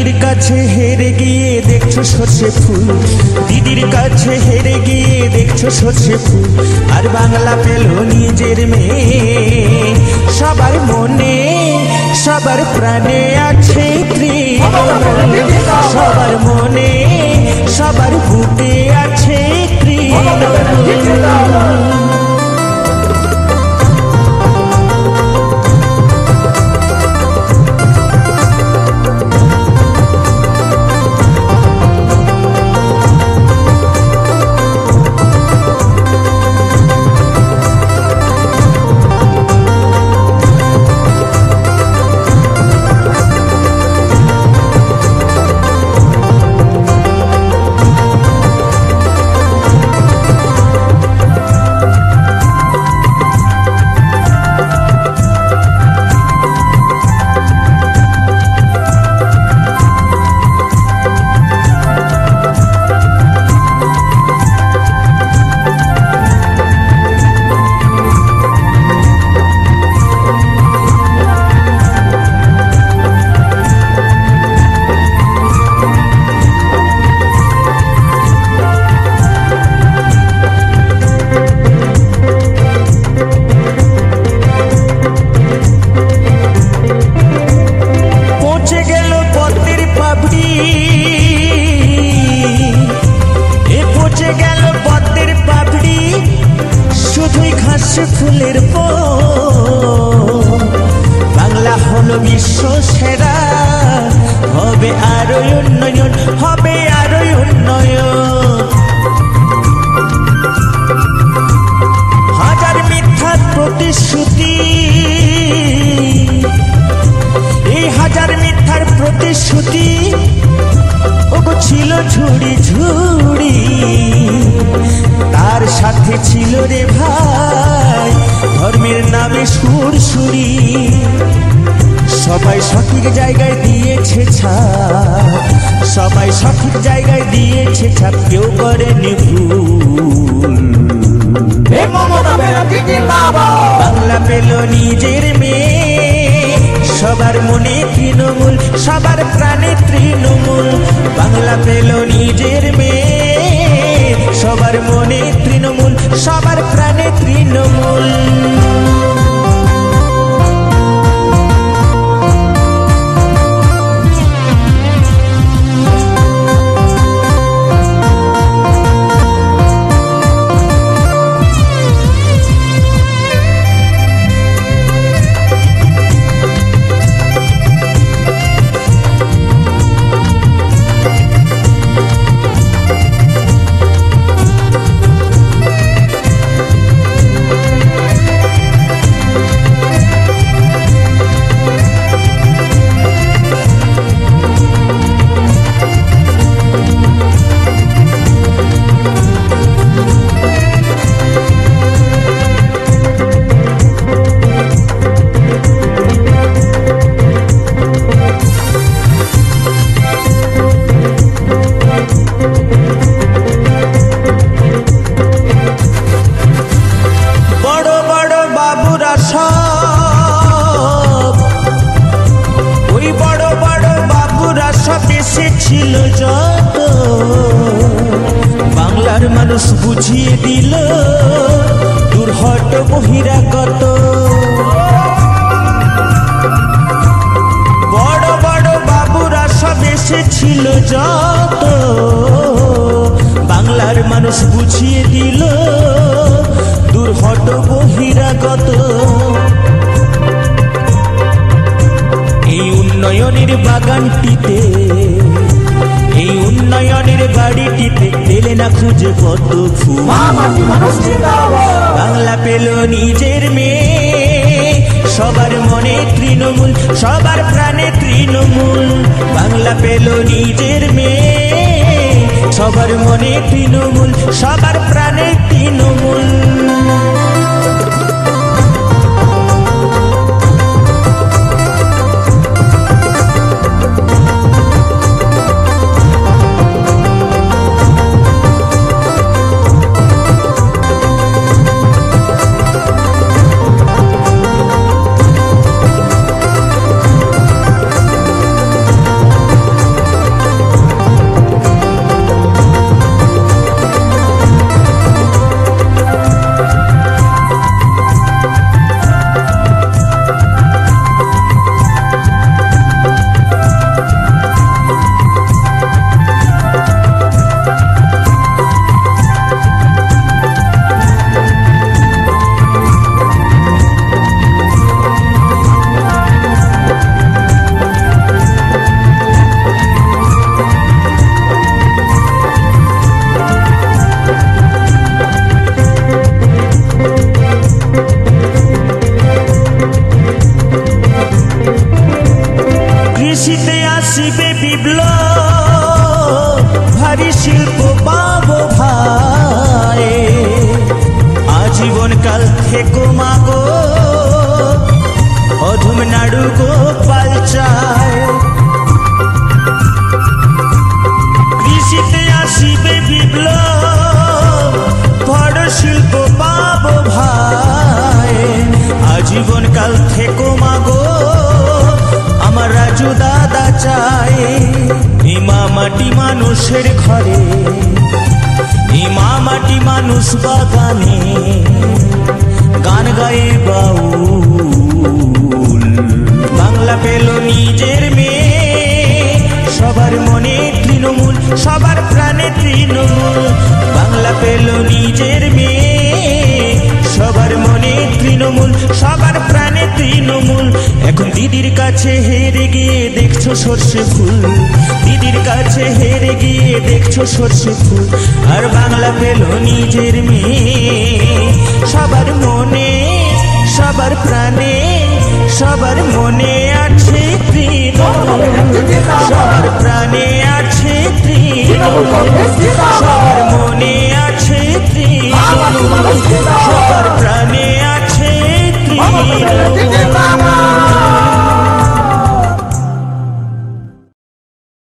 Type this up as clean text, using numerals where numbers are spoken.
দিদির কাছে হেরে গিয়ে দেখছো সর্ষে ফুল, দিদির কাছে হেরে গিয়ে দেখছো সর্ষে ফুল। আর বাংলা পেল নিজের মেয়ে, সবার মনে সবার প্রাণে আছে তৃণমূল, সবার মনে সবার বুকে আছে তৃণমূল। ফুলের বাংলা হলো বিশ্ব সেরা, হবে আরো উন্নয়ন, হবে আরো উন্নয়ন। হাজার মিথ্যার প্রতিশ্রুতি, এই হাজার মিথ্যার প্রতিশ্রুতি ওগো ছিল ঝুড়ি ঝুড়ি, তার সাথে ছিল রে ভাই ধর্মের নামে সুরসুরি। সবাই সঠিক জায়গায় দিয়েছে ছাপ, সবাই সঠিক জায়গায় দিয়েছে ছাপ, কেউ করেনি ভুল। বাংলা পেল নিজের মেয়ে, সবার মনে তৃণমূল, সবার প্রাণে তৃণমূল। বাংলা পেল নিজের মেয়ে, সবার মনে তৃণমূল, সবার প্রাণে তৃণমূল। ছিল যত বাংলার মানুষ বুঝিয়ে দিল দুর্হট বহিরাগত। বড় বড় বাবুরা সব এসেছিল যত বাংলার মানুষ বুঝিয়ে দিল দুর্হট বহিরাগত। এই উন্নয়নের বাগানটিতে, এই উন্নয়নের বাড়িটিতে পেলে না খুঁজে কত ফুল। বাংলা পেল নিজের মেয়ে, সবার মনে তৃণমূল, সবার প্রাণে তৃণমূল। বাংলা পেল নিজের মেয়ে, সবার মনে তৃণমূল, সবার প্রাণে তৃণমূল। কাল থেকো মাগো অধম নাড়ু গোপাল চায়। কৃষিতে আসিবে বিপ্লব, বড় শিল্প পাবো ভাই। আজীবন কাল থেকো মাগো আমার রাজু দাদা চায়। ইমা মাটি মানুষের ঘরে, ইমা মাটি মানুষ বাগানে, গান গায়ে বাউল। বাংলা পেল নিজের মেয়ে, সবার মনে তৃণমূল, সবার প্রাণে তৃণমূল। বাংলা পেল নিজের মেয়ে, সবার মনে তৃণমূল, সবার প্রাণে তৃণমূল। এখন দিদির কাছে হেরে গিয়ে দেখছো সর্ষে ফুল, দিদির কাছে হেরে গিয়ে দেখছো সর্ষে ফুল। আর বাংলা পেল নিজের মেয়ে, সবার মনে, সবার প্রাণে, সবার মনে আছে তৃণমূল, সবার প্রাণে আছে তৃণমূল, সবার মনে আছে তৃণমূল, সবার প্রাণে আছে তৃণমূল।